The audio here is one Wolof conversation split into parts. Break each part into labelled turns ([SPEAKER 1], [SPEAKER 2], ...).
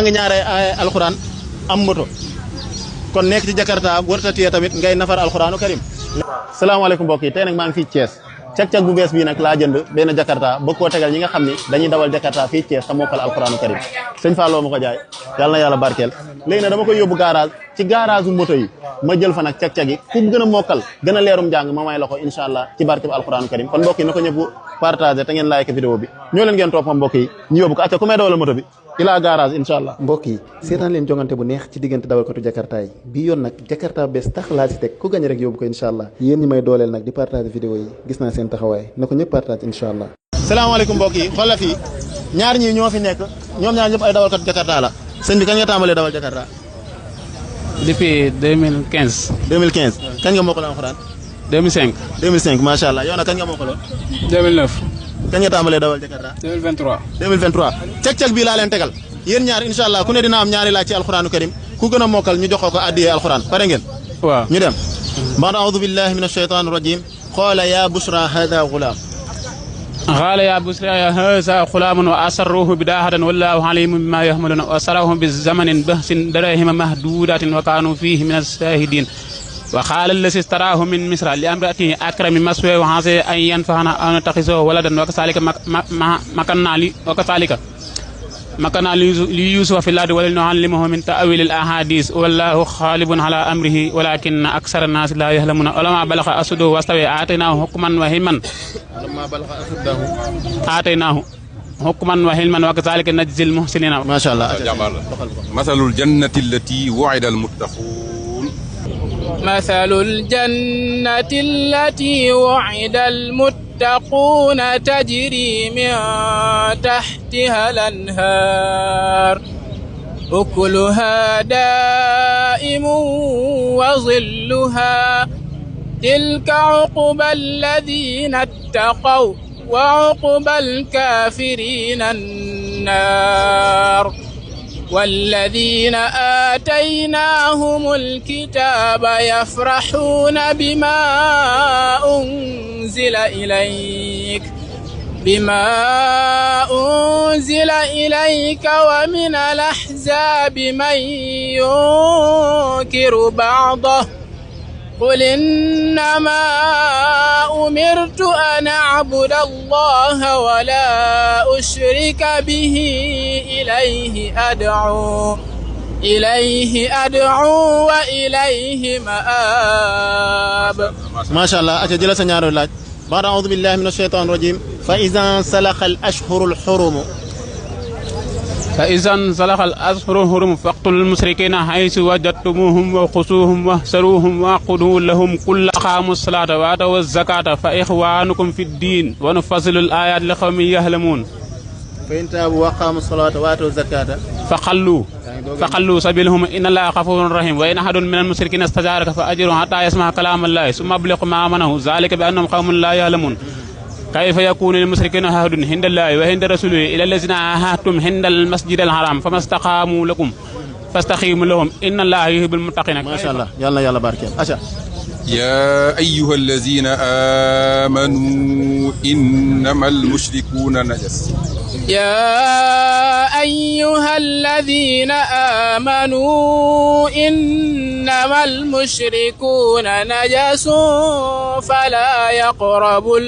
[SPEAKER 1] nga ñaare alxuraan am moto kon nekk ci Jakarta warta téye tamit ngay nafar alxuraanu karim. salaamaaleykum mbokk yi tey nag maa ngi fii Thiès cag-cag bu bees bii nag laa jënd benn Jakarta bëgg koo tegal ñi nga xam ni dañuy dawal Jakarta fii Thiès te mokkal alxuraanu karim sëñ Fallou ma ko jaay yàlla na yàlla barkeel. léegi nag dama koy yóbbu garage ci garage u moto yi ma jël fa nag cag-cag yi ku gën a mokkal gën a leerum jàng ma may la ko incha allah ci barke bu alxuraanu karim kon mbokk yi na ko ñëpp partagé te ngeen like vidéo bi ñoo leen ngeen topp ma mbokk yi ñu yóbbu ko acca ku may dawal moto bi ila garage incha allah. mbokk yi seetaan leen jongante bu neex ci diggante dawalkatu Jakarta yi bii yoon nag Jakarta bees tax laa ci teg ku gañ rek yóbbu ko incha allah yéen ñi may dooleel nag di partage vidéo yi gis naa seen taxawaay na ko ñëpp partage incha allah. salaamaaleykum mbokk yi xoolal fii ñaar ñii ñoo fi nekk ñoom ñaar ñëpp ay dawalkatu Jakarta la sëñ bi kañ nga tàmbalee dawal Jakarta.
[SPEAKER 2] depuis 2015.
[SPEAKER 1] 2015 kañ nga mokkal alxuraan.
[SPEAKER 2] 2005.
[SPEAKER 1] 2005 macha allah yow nag kañ nga mokkaloon.
[SPEAKER 2] 2009.
[SPEAKER 1] kañ nga tàmbalee dawal Jakarta.
[SPEAKER 2] 2023.
[SPEAKER 1] 2023 cag-cag bii laa leen tegal yéen ñaar incha allah ku ne dina am ñaari laaj ci alxuraanu karim ku gën a mokkal ñu jox ko addiyee alxuraan pare ngeen.
[SPEAKER 2] waaw
[SPEAKER 1] ñu dem. ba'da a'uudu billahi min ashaytaani rajim qaala ya bushra hada gulaam.
[SPEAKER 2] qaala ya bushra hada gulaamun wa asarruhu bidaahatan wallahu alimun bima yahmaluna wa sarahu bi zamanin bahsin darahima mahdudatin wa kaanu fihi min as-saahidin wa qaala allazi istaraahu min misra li amratihi akrami maswaahu wa asa an yanfa'ana aw nattaxizahu waladan wa kazalika makanna li yusufa fi l-ardi wa linu'allimahu min ta'wili al-ahadis wallahu ghalibun ala amrihi walakinna aksara an-nas la ya'lamuna lamma balagha ashuddahu wastawa ataynahu hukman wa hilman wa kazalika najzi al-muhsinina.
[SPEAKER 1] ma sha Allah.
[SPEAKER 3] masalul jannati allati wu'ida al-muttaqun.
[SPEAKER 4] masalul jannati allati wu'ida al-muttaqun tajri min tahtiha al-anhar ukuluha da'imun wa zilluha tilka uqba alladhina ittaqaw wa uqba al-kafirina an-nar والذين آتيناهم الكتاب يفرحون بما أنزل إليك ومن الأحزاب من ينكر بعضه قل إنما أمرت أن أعبد الله ولا أشرك به إليه أدعو وإليه مآب.
[SPEAKER 1] ما شاء الله. أجل سنيارو لاج بعد أعوذ بالله من الشيطان الرجيم فإذا انسلخ الأشهر الحرم
[SPEAKER 2] فإذا انسلخ الأشهر الحرم فاقتلوا المشركين حيث وجدتموهم وخذوهم واحصروهم واقعدوا لهم كل أقاموا الصلاة وآتوا الزكاة فإخوانكم في الدين ونفصل الآيات لقوم يعلمون.
[SPEAKER 1] فإن تابوا وأقاموا الصلاة وآتوا الزكاة فخلوا سبيلهم إن الله غفور رحيم وإن أحد من المشركين استجارك فأجره حتى يسمع كلام الله ثم أبلغ ما أمنه ذلك بأنهم قوم لا يعلمون. كيف يكون للمشركين عهد عند الله وعند رسوله إلى الذين عاهدتم عند المسجد الحرام فما استقاموا لكم فاستقيموا لهم إن الله يحب المتقين. ما شاء الله. يلا بارك الله.
[SPEAKER 3] يا أيها الذين آمنوا إنما المشركون نجس.
[SPEAKER 4] يا أيها الذين آمنوا إنما المشركون نجس فلا يقربوا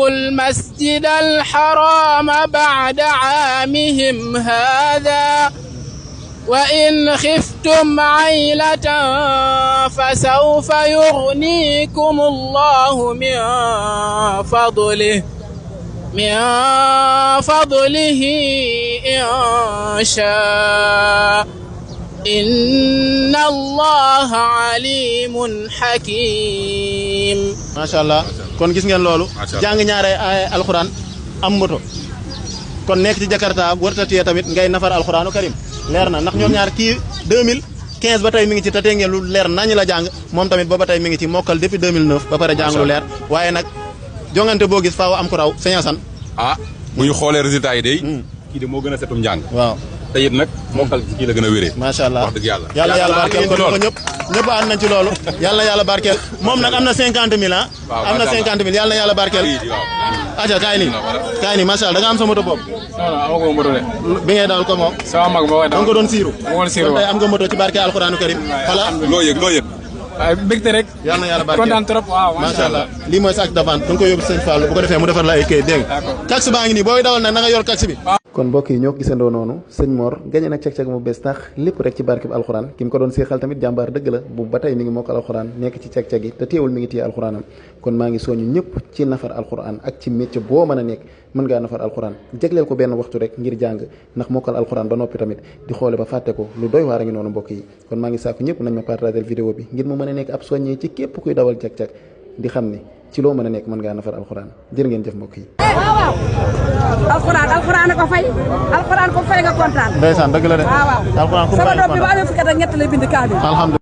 [SPEAKER 4] المسجد الحرام بعد عامهم هذا وإن خفتم عيلة فسوف يغنيكم الله من فضله إن شاء إن الله عليم حكيم.
[SPEAKER 1] ما شاء الله. kon gis ngeen loolu jàng ñaare alxuraan am moto kon nekk ci Jakarta warta téye tamit ngay nafar alxuraanu karim leer na ndax ñoom ñaar kii 2015 ba tey mi ngi ci te tey ngeen lu leer nañu la jàng moom tamit ba tey mi ngi ci mokkal depuis 2009 ba pare jàng lu leer waaye nag jongante boo gis faaw am ko raw sëñ Assane.
[SPEAKER 3] bu ñu xoolee résultat yi day kii de moo gën a setum njàng.
[SPEAKER 1] waaw
[SPEAKER 3] te it nag mokkal kii la gën a wéree.
[SPEAKER 1] macha allah
[SPEAKER 3] wax dëgg yàlla.
[SPEAKER 1] yàlla barkeel ko ñëpp ànd nañ ci loolu. yàlla barkeel moom nag am na 50 000 am na 50 000 yàlla barkeel. aja kaay nii macha allah da nga am sa moto bopp.
[SPEAKER 3] non amaguma moto de.
[SPEAKER 1] bi ngay dawal ko moom.
[SPEAKER 3] sama mag moo koy dawal
[SPEAKER 1] da nga ko doon siiru.
[SPEAKER 3] moo siiru
[SPEAKER 1] kon tey am nga moto ci barke alxuraanu karim. voilà
[SPEAKER 3] loo yëg.
[SPEAKER 2] waaye bégte rek.
[SPEAKER 1] yal na yàlla barke
[SPEAKER 2] kontaan trop waaw
[SPEAKER 1] macha allah lii mooy sac de vente da nga koy yóbbu sëñ Fall bu ko defee mu defar la ay kayit dégg nga. taxi baa ngi nii booy dawal nag na nga yor taxi bi. kon mbokk yi ñoo ko gisandoo noonu sëñ Mor gañe nag cag-cag mu bees tax lépp rek ci barke bi alxuraan ki mu ko doon seexal tamit jàmbaar dëgg la bu ba tey mi ngi mokkal alxuraan nekk ci cag-cag yi te teewul mi ngi téye alxuraanam kon maa ngi soñu ñëpp ci nafar alxuraan ak ci métier boo mën a nekk mën ngaa nafar alxuraan jagleel ko benn waxtu rek ngir jàng ndax mokkal alxuraan ba noppi tamit di xoole ba fàtte ko lu doy waar a ngi noonu mbokk yi kon maa ngi sàkku ñëpp nañ ma partager vidéo bi ngir mu mën a nekk ab soññee ci képp kuy dawal cag-cag di xam ni ci loo mën a nekk mën ngaa nafar alxuraan jërë ngeen jëf mbokk yi.
[SPEAKER 5] waaw alxuraan ko fay alxuraan ko fay nga kontaan.
[SPEAKER 1] ndeysaan dëgg la de.
[SPEAKER 5] waaw
[SPEAKER 1] alxuraan ku fay
[SPEAKER 5] sama doom bi ba amee fukki at ak ñett lay bind kaamil. alhamdulilah.